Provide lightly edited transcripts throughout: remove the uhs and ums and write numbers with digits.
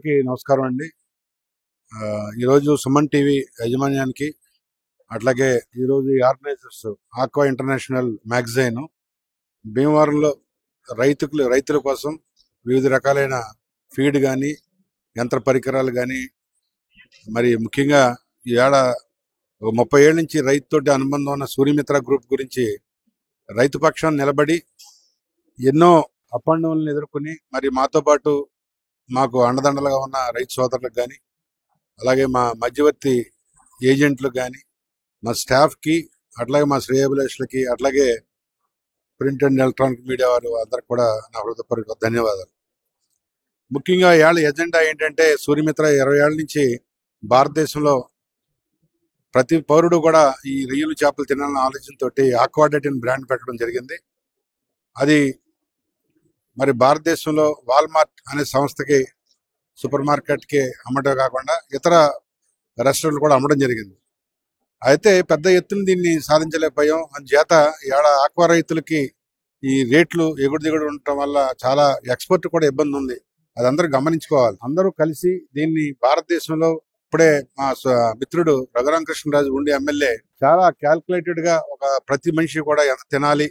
అందరికీ నమస్కారం అండి. ఈరోజు సుమన్ టీవీ యాజమాన్యానికి అట్లాగే ఈరోజు ఈ ఆర్గనైజర్స్ ఆక్వా ఇంటర్నేషనల్ మ్యాగజైన్ భీమవరంలో రైతుల కోసం వివిధ రకాలైన ఫీడ్ కానీ యంత్ర పరికరాలు కానీ మరి ముఖ్యంగా ఈ ఏడ 30 ఏళ్ళ నుంచి రైతుతోటి అనుబంధం ఉన్న సూర్యమిత్ర గ్రూప్ గురించి రైతు పక్షాన్ని నిలబడి ఎన్నో అప్ అండ్ డౌన్లను ఎదుర్కొని మరి మాతో పాటు మాకు అండదండలుగా ఉన్న రైతు సోదరులకు కానీ అలాగే మా మధ్యవర్తి ఏజెంట్లకు కానీ మా స్టాఫ్కి అట్లాగే మా శ్రేయోభిలాషులకి అట్లాగే ప్రింట్ అండ్ ఎలక్ట్రానిక్ మీడియా వారు అందరికి కూడా నా హృదయపూర్వక ధన్యవాదాలు. ముఖ్యంగా ఏళ్ళ ఎజెండా ఏంటంటే సూర్యమిత్ర 20 ఏళ్ళ నుంచి భారతదేశంలో ప్రతి పౌరుడు కూడా ఈ రొయ్యలు చేపలు తినాలన్న ఆలోచనతో ఆక్వాడైట్ అని బ్రాండ్ పెట్టడం జరిగింది. అది మరి భారతదేశంలో వాల్మార్ట్ అనే సంస్థకి సూపర్ మార్కెట్కి అమ్మటం కాకుండా ఇతర రెస్టారెంట్లు కూడా అమ్మడం జరిగింది. అయితే పెద్ద ఎత్తున దీన్ని సాధించలేకపోయాం. అందుచేత ఏడ ఆక్వా రైతులకి ఈ రేట్లు ఎగుడు దిగుడు ఉండటం వల్ల చాలా ఎక్స్పోర్ట్ కూడా ఇబ్బంది ఉంది. అది అందరూ గమనించుకోవాలి. అందరూ కలిసి దీన్ని భారతదేశంలో ఇప్పుడే మా మిత్రుడు రఘురామకృష్ణరాజు ఉండి ఎమ్మెల్యే చాలా క్యాల్కులేటెడ్ గా ఒక ప్రతి మనిషి కూడా ఎంత తినాలి,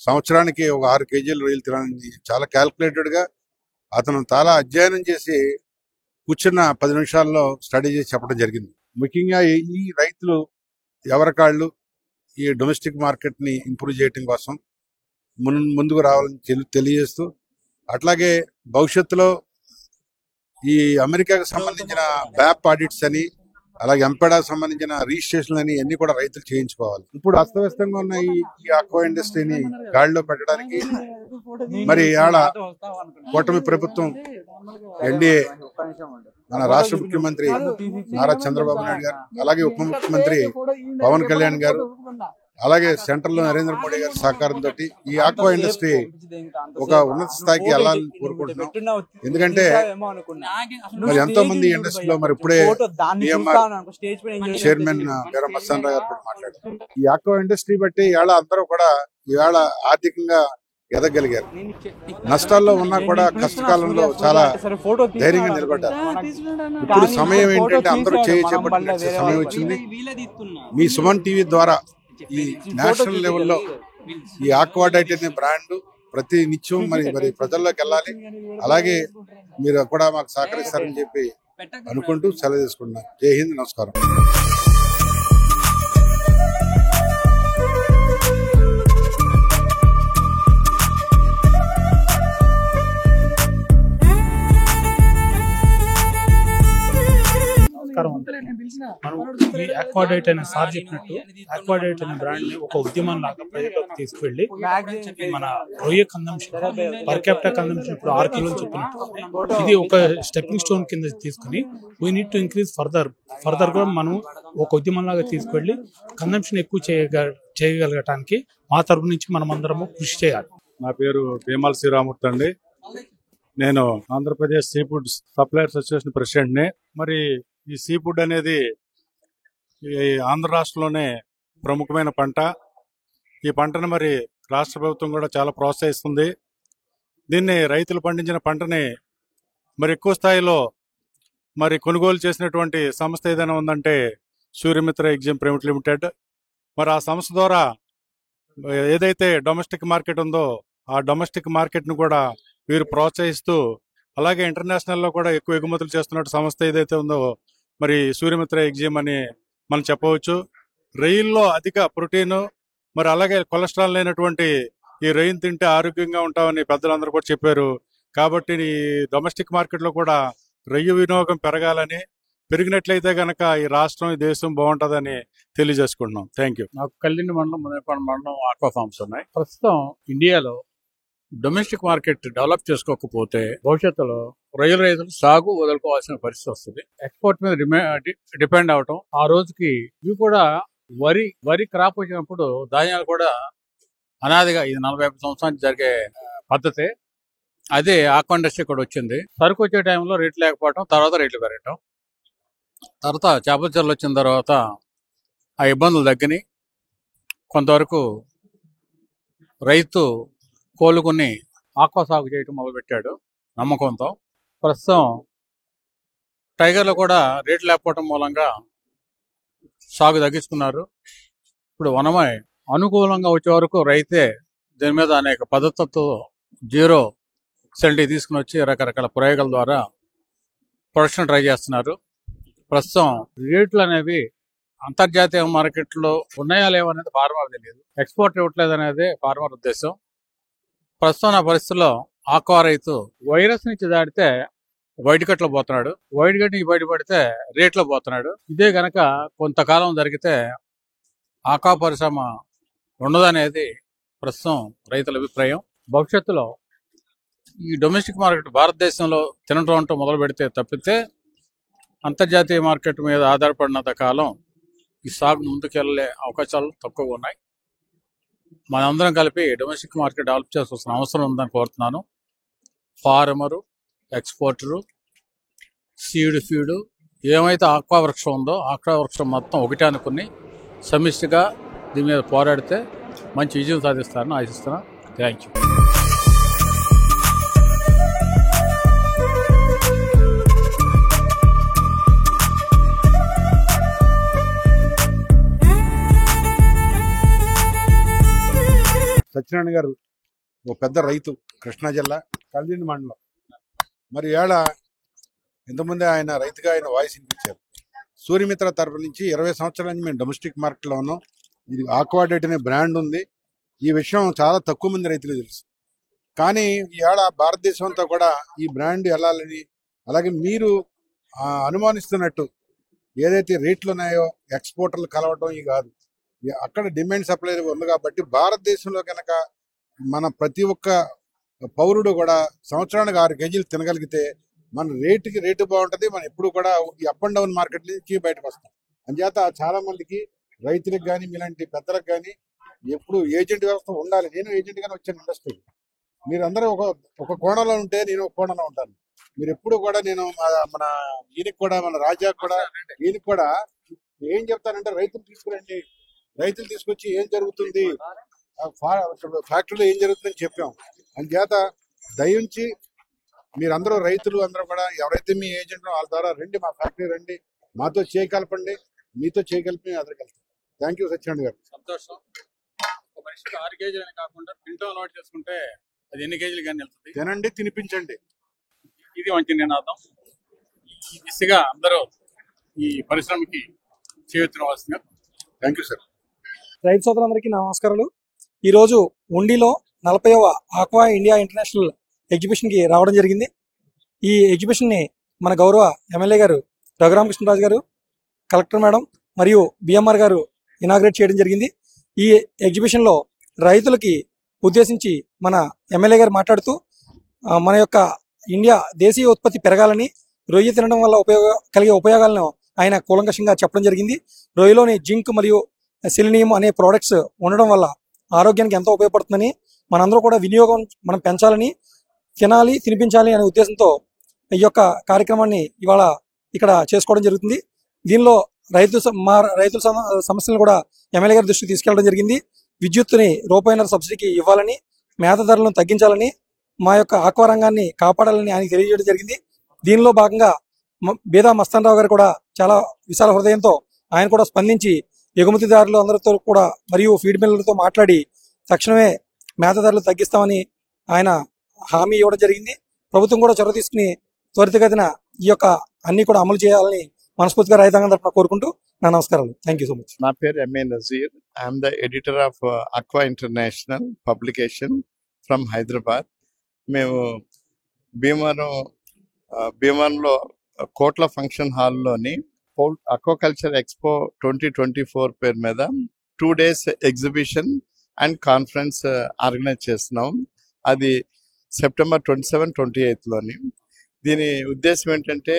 సంవత్సరానికి ఒక 6 కేజీలు రొయ్యలు తినాలని చాలా క్యాల్కులేటెడ్ గా అతను చాలా అధ్యయనం చేసి కూర్చున్న 10 నిమిషాల్లో స్టడీ చేసి చెప్పడం జరిగింది. ముఖ్యంగా ఈ రైతులు ఎవరికాళ్ళు ఈ డొమెస్టిక్ మార్కెట్ ని ఇంప్రూవ్ చేయడం కోసం ముందుకు రావాలని తెలియజేస్తూ అట్లాగే భవిష్యత్తులో ఈ అమెరికాకు సంబంధించిన బ్యాప్ ఆడిట్స్ అని అలాగే ఎంపెడాకు సంబంధించిన రిజిస్ట్రేషన్ అని అన్ని కూడా రైతులు చేయించుకోవాలి. ఇప్పుడు అస్తవ్యస్తంగా ఉన్న ఈ ఆక్వా ఇండస్ట్రీని గాడిలో పెట్టడానికి మరి ఆడ కూటమి ప్రభుత్వం ఎన్డీఏ మన రాష్ట్ర ముఖ్యమంత్రి నారా చంద్రబాబు నాయుడు గారు అలాగే ఉప ముఖ్యమంత్రి పవన్ కళ్యాణ్ గారు అలాగే సెంట్రల్ లో నరేంద్ర మోడీ గారి సహకారంతో ఈ ఆక్వా ఇండస్ట్రీ ఒక ఉన్నత స్థాయికి వెళ్ళాలని కోరుకుంటున్నాం. ఎందుకంటే మరి ఎంతో మంది ఇండస్ట్రీలో మరి ఇప్పుడే చైర్మన్ పేర మస్తాన్ రావు గారు కూడా మాట్లాడారు. ఈ ఆక్వా ఇండస్ట్రీ బట్టి ఇవాళ అందరూ కూడా ఇవాళ ఆర్థికంగా ఎదగలిగారు. నష్టాల్లో ఉన్నా కూడా కష్టకాలంలో చాలా ధైర్యంగా నిలబడ్డారు. ఇప్పుడు సమయం ఏంటంటే అందరూ చేపట్టిన సమయం వచ్చింది. మీ సుమన్ టీవీ ద్వారా ఈ నేషనల్ లెవెల్లో ఈ ఆక్వాడైట్ అనే బ్రాండ్ ప్రతి నిత్యం మరి ప్రజల్లోకి వెళ్ళాలి. అలాగే మీరు కూడా మాకు సహకరిస్తారని చెప్పి అనుకుంటూ సెలవు తీసుకుంటున్నాను. జై హింద్, నమస్కారం. మనం ఈ ఆక్వాడైట్ అనే సార్ చెప్పినట్టు ఆక్వాడైట్ అనే బ్రాండ్ ని ఒక ఉద్యమం లాగా ప్రజల్లోకి తీసుకువెళ్ళి మన రొయ్య కన్సంప్షన్ పర్ క్యాపిటల్ కన్సంప్షన్ ఇప్పుడు 6 కిలోలు చెప్పినట్టు ఇది ఒక స్టెప్పింగ్ స్టోన్ కింద తీసుకుని we need to increase further కూడా మనం ఒక ఉద్యమం లాగా తీసుకువెళ్ళి కన్సంప్షన్ ఎక్కువ చేయగలగటానికి మా తరపు నుంచి మనం అందరము కృషి చేయాలి. నా పేరు భీమాల శ్రీరామూర్తి అండి. నేను Andhra Pradesh sea food suppliers association president ని. మరి ఈ సీ ఫుడ్ అనేది ఈ ఆంధ్ర రాష్ట్రంలోనే ప్రముఖమైన పంట. ఈ పంటను మరి రాష్ట్ర ప్రభుత్వం కూడా చాలా ప్రోత్సహిస్తుంది. దీన్ని రైతులు పండించిన పంటని మరి ఎక్కువ స్థాయిలో మరి కొనుగోలు చేసినటువంటి సంస్థ ఏదైనా ఉందంటే సూర్యమిత్ర ఎగ్జిమ్ ప్రైవేట్ లిమిటెడ్. మరి ఆ సంస్థ ద్వారా ఏదైతే డొమెస్టిక్ మార్కెట్ ఉందో ఆ డొమెస్టిక్ మార్కెట్ను కూడా వీరు ప్రోత్సహిస్తూ అలాగే ఇంటర్నేషనల్లో కూడా ఎక్కువ ఎగుమతులు చేస్తున్న సంస్థ ఏదైతే ఉందో మరి సూర్యమిత్ర ఎగ్జిమ్ అని మనం చెప్పవచ్చు. రొయ్యల్లో అధిక ప్రోటీన్ మరి అలాగే కొలెస్ట్రాల్ లేనటువంటి ఈ రొయ్యను తింటే ఆరోగ్యంగా ఉంటామని పెద్దలందరూ కూడా చెప్పారు. కాబట్టి ఈ డొమెస్టిక్ మార్కెట్లో కూడా రొయ్య వినియోగం పెరగాలని, పెరిగినట్లయితే కనుక ఈ రాష్ట్రం ఈ దేశం బాగుంటుందని తెలియజేసుకుంటున్నాం. Thank you. నాకు కల్లిండి మండలం మునేపాడు మండలం ఆక్వా ఫార్మ్స్ ఉన్నాయి. ప్రస్తుతం ఇండియాలో డొమెస్టిక్ మార్కెట్ డెవలప్ చేసుకోకపోతే భవిష్యత్తులో రొయ్యల రైతులు సాగు వదులుకోవాల్సిన పరిస్థితి వస్తుంది. ఎక్స్పోర్ట్ మీద డిపెండ్ అవటం, ఆ రోజుకి ఇవి కూడా వరి క్రాప్ వచ్చినప్పుడు ధాన్యాలు కూడా అనాదిగా ఇది 45 సంవత్సరానికి జరిగే పద్ధతి. అదే ఆక్వా ఇండస్ట్రీ కూడా వచ్చింది. సరుకు వచ్చే టైంలో రేట్లు లేకపోవటం, తర్వాత రేట్లు పెరగటం, తర్వాత చేపల చెర్లు వచ్చిన తర్వాత ఆ ఇబ్బందులు తగ్గినాయి. కొంతవరకు రైతు కోలుకుని ఆక్వా సాగు చేయటం మొదలుపెట్టాడు నమ్మకంతో. ప్రస్తుతం టైగర్లో కూడా రేట్లు లేకపోవడం మూలంగా సాగు తగ్గించుకున్నారు. ఇప్పుడు వనమై అనుకూలంగా వచ్చే వరకు రైతే దీని మీద అనేక పద్ధతులతో జీరో సెల్టీ తీసుకుని వచ్చి రకరకాల ప్రయోగాల ద్వారా ప్రొడక్షన్ ట్రై చేస్తున్నారు. ప్రస్తుతం రేట్లు అనేవి అంతర్జాతీయ మార్కెట్లో ఉన్నాయా లేవనేది ఫార్మర్ తెలియదు. ఎక్స్పోర్ట్ ఇవ్వట్లేదు అనేది ఫార్మర్ ఉద్దేశం. ప్రస్తుతం నా పరిస్థితుల్లో ఆక్వా రైతు వైరస్ నుంచి దాడితే వైట్ కట్లో పోతున్నాడు, వైట్ కట్ నుంచి బయటపడితే రేట్లో పోతున్నాడు. ఇదే గనక కొంతకాలం జరిగితే ఆక్వా పరిశ్రమ ఉండదనేది ప్రస్తుతం రైతుల అభిప్రాయం. భవిష్యత్తులో ఈ డొమెస్టిక్ మార్కెట్ భారతదేశంలో తినటం అంటూ మొదలు పెడితే తప్పితే అంతర్జాతీయ మార్కెట్ మీద ఆధారపడినంత కాలం ఈ సాగు ముందుకెళ్లే అవకాశాలు తక్కువగా ఉన్నాయి. మనందరం కలిపి డొమెస్టిక్ మార్కెట్ డెవలప్ చేయాల్సిన అవసరం ఉందని కోరుతున్నాను. ఫార్మరు, ఎక్స్పోర్టరు, సీడ్ ఫీడు, ఏమైతే ఆక్వా వృక్షం ఉందో ఆక్వా వృక్షం మొత్తం ఒకటే అనుకుని సమిష్టిగా దీని మీద పోరాడితే మంచి విజయం సాధిస్తారని ఆశిస్తున్నాను. Thank you. సత్యనారాయణ గారు ఒక పెద్ద రైతు, కృష్ణా జిల్లా కల్దిండి మండలం. మరి ఏళ ఇంతకుముందే ఆయన రైతుగా ఆయన వాయిస్ వినిపించారు. సూర్యమిత్ర తరపు నుంచి 20 సంవత్సరాల నుంచి మేము డొమెస్టిక్ మార్కెట్లో ఉన్నాం. ఇది ఆక్వాడేట్ అనే బ్రాండ్ ఉంది. ఈ విషయం చాలా తక్కువ మంది రైతులు తెలుసు. కానీ ఈవేళ భారతదేశం అంతా కూడా ఈ బ్రాండ్ వెళ్ళాలని, అలాగే మీరు అనుమానిస్తున్నట్టు ఏదైతే రేట్లు ఉన్నాయో ఎక్స్పోర్టర్లు కలవటం ఈ కాదు, అక్కడ డిమాండ్ సప్లై ఉంది. కాబట్టి భారతదేశంలో కనుక మన ప్రతి ఒక్క పౌరుడు కూడా సంవత్సరానికి 6 కేజీలు తినగలిగితే మన రేటు బాగుంటుంది. మనం ఎప్పుడు కూడా ఈ అప్ అండ్ డౌన్ మార్కెట్ నుంచి బయటకు వస్తాం. అంచేత చాలా మందికి రైతులకు కానీ మీలాంటి పెద్దలకు కానీ ఎప్పుడు ఏజెంట్ వ్యవస్థ ఉండాలి. నేను ఏజెంట్ గానే వచ్చాను ఇండస్ట్రీకి. మీరందరూ ఒక కోణంలో ఉంటే నేను ఒక కోణంలో ఉంటాను. మీరు ఎప్పుడు కూడా నేను మన ఈయనకి కూడా, మన రాజాకు కూడా, ఈయనకి కూడా ఏం చెప్తానంటే రైతులు తీసుకురండి, రైతులు తీసుకొచ్చి ఏం జరుగుతుంది, ఫ్యాక్టరీలో ఏం జరుగుతుందని చెప్పాం. అందుచేత దయించి మీరందరూ రైతులు అందరూ కూడా ఎవరైతే మీ ఏజెంట్ వాళ్ళ ద్వారా రండి, మా ఫ్యాక్టరీ రండి, మాతో చేయగలపండి, మీతో చేయగలిపి మేము ఎదురుకెళ్తాం. థ్యాంక్ యూ సత్యనారాయణ గారు. సంతోషం. ఒక మనిషికి 6 కేజీలు అని కాకుండా తింటూ అలవాటు చేసుకుంటే అది ఎన్ని కేజీలు కానీ వెళ్తుంది. తినండి, తినిపించండి. ఇది మంచి నినాదం. ఈ దిశగా అందరూ ఈ పరిశ్రమకి చేయూతనివ్వాల్సిందిగా. Thank you sir. రైతు సోదరులందరికీ నమస్కారాలు. ఈరోజు ఉండిలో 40వ ఆక్వా ఇండియా ఇంటర్నేషనల్ ఎగ్జిబిషన్కి రావడం జరిగింది. ఈ ఎగ్జిబిషన్ని మన గౌరవ ఎమ్మెల్యే గారు రఘురామకృష్ణరాజు గారు, కలెక్టర్ మేడం మరియు బిఎంఆర్ గారు ఇనాగ్రేట్ చేయడం జరిగింది. ఈ ఎగ్జిబిషన్లో రైతులకి ఉద్దేశించి మన ఎమ్మెల్యే గారు మాట్లాడుతూ మన యొక్క ఇండియా దేశీయ ఉత్పత్తి పెరగాలని, రొయ్య తినడం వల్ల కలిగే ఉపయోగాలను ఆయన కూలంకషంగా చెప్పడం జరిగింది. రొయ్యలోని జింక్ మరియు సెలినియం అనే ప్రోడక్ట్స్ ఉండడం వల్ల ఆరోగ్యానికి ఎంతో ఉపయోగపడుతుందని, మనందరూ కూడా వినియోగం మనం పెంచాలని, తినాలి, తినిపించాలి అనే ఉద్దేశంతో ఈ యొక్క కార్యక్రమాన్ని ఇవాళ ఇక్కడ చేసుకోవడం జరుగుతుంది. దీనిలో రైతుల సమస్యలను కూడా ఎమ్మెల్యే గారి దృష్టికి తీసుకెళ్లడం జరిగింది. విద్యుత్తుని రూపాయిన్నర సబ్సిడీకి ఇవ్వాలని, మేత ధరలను తగ్గించాలని, మా యొక్క ఆక్వా రంగాన్ని కాపాడాలని ఆయన తెలియజేయడం జరిగింది. దీనిలో భాగంగా బేదా మస్తాన్ రావు గారు కూడా చాలా విశాల హృదయంతో ఆయన కూడా స్పందించి ఎగుమతిదారులు అందరితో కూడా మరియు ఫీడ్ మిల్లర్లతో మాట్లాడి తక్షణమే మేత ధరలు తగ్గిస్తామని ఆయన హామీ ఇవ్వడం జరిగింది. ప్రభుత్వం కూడా చొరవ తీసుకుని త్వరితగతిన ఈ యొక్క అన్ని కూడా అమలు చేయాలని మనస్ఫూర్తిగా రైతాంగం తరఫున కోరుకుంటూ నా నమస్కారాలు. Thank you so much. నా పేరు MA Nazeer. I'm the editor of aqua international publication from Hyderabad. మేము భీమవరంలో కోట్ల ఫంక్షన్ హాల్లోని అక్వాకల్చర్ ఎక్స్పో 2024 పేరు మీద 2 days exhibition and conference organise చేస్తున్నాం. అది సెప్టెంబర్ 27-28లోని. దీని ఉద్దేశం ఏంటంటే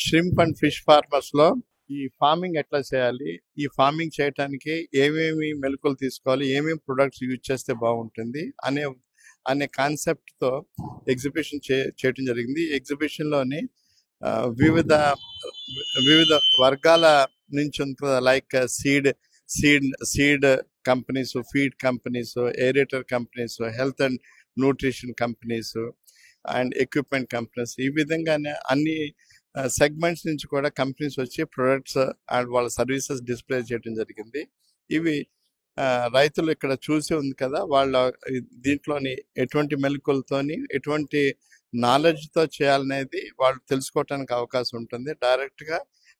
ష్రింప్ అండ్ ఫిష్ ఫార్మర్స్ లో ఈ ఫార్మింగ్ ఎట్లా చేయాలి, ఈ ఫార్మింగ్ చేయడానికి ఏమేమి మెలకువలు తీసుకోవాలి, ఏమేమి ప్రొడక్ట్స్ యూజ్ చేస్తే బాగుంటుంది అనే కాన్సెప్ట్ తో ఎగ్జిబిషన్ చేయడం జరిగింది. ఎగ్జిబిషన్ లోని వివిధ వర్గాల నుంచి ఉంటుంది. Like seed companies, feed companies, aerator companies, health and nutrition companies and equipment companies, ఈ విధంగానే అన్ని సెగ్మెంట్స్ నుంచి కూడా కంపెనీస్ వచ్చి ప్రొడక్ట్స్ అండ్ వాళ్ళ సర్వీసెస్ డిస్ప్లే చేయడం జరిగింది. ఇవి రైతులు ఇక్కడ చూసి ఉంది కదా, వాళ్ళ దీంట్లోని ఎటువంటి మెలకువలతోని ఎటువంటి నాలెడ్జ్తో చేయాలనేది వాళ్ళు తెలుసుకోవటానికి అవకాశం ఉంటుంది. డైరెక్ట్గా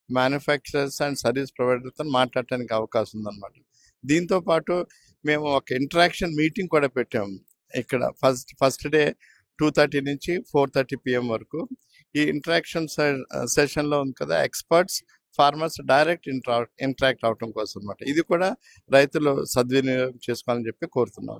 మ్యానుఫ్యాక్చరర్స్ అండ్ సర్వీస్ ప్రొవైడర్తో మాట్లాడటానికి అవకాశం ఉందన్నమాట. దీంతో పాటు మేము ఒక ఇంటరాక్షన్ మీటింగ్ కూడా పెట్టాము ఇక్కడ. ఫస్ట్ డే 2:30 నుంచి 4:30 PM వరకు. ఈ ఇంటరాక్షన్ సెషన్లో ఉంది కదా, ఎక్స్పర్ట్స్ ఫార్మర్స్ డైరెక్ట్ ఇంటరాక్ట్ అవటం కోసం అన్నమాట. ఇది కూడా రైతులు సద్వినియోగం చేసుకోవాలని చెప్పి కోరుతున్నాం.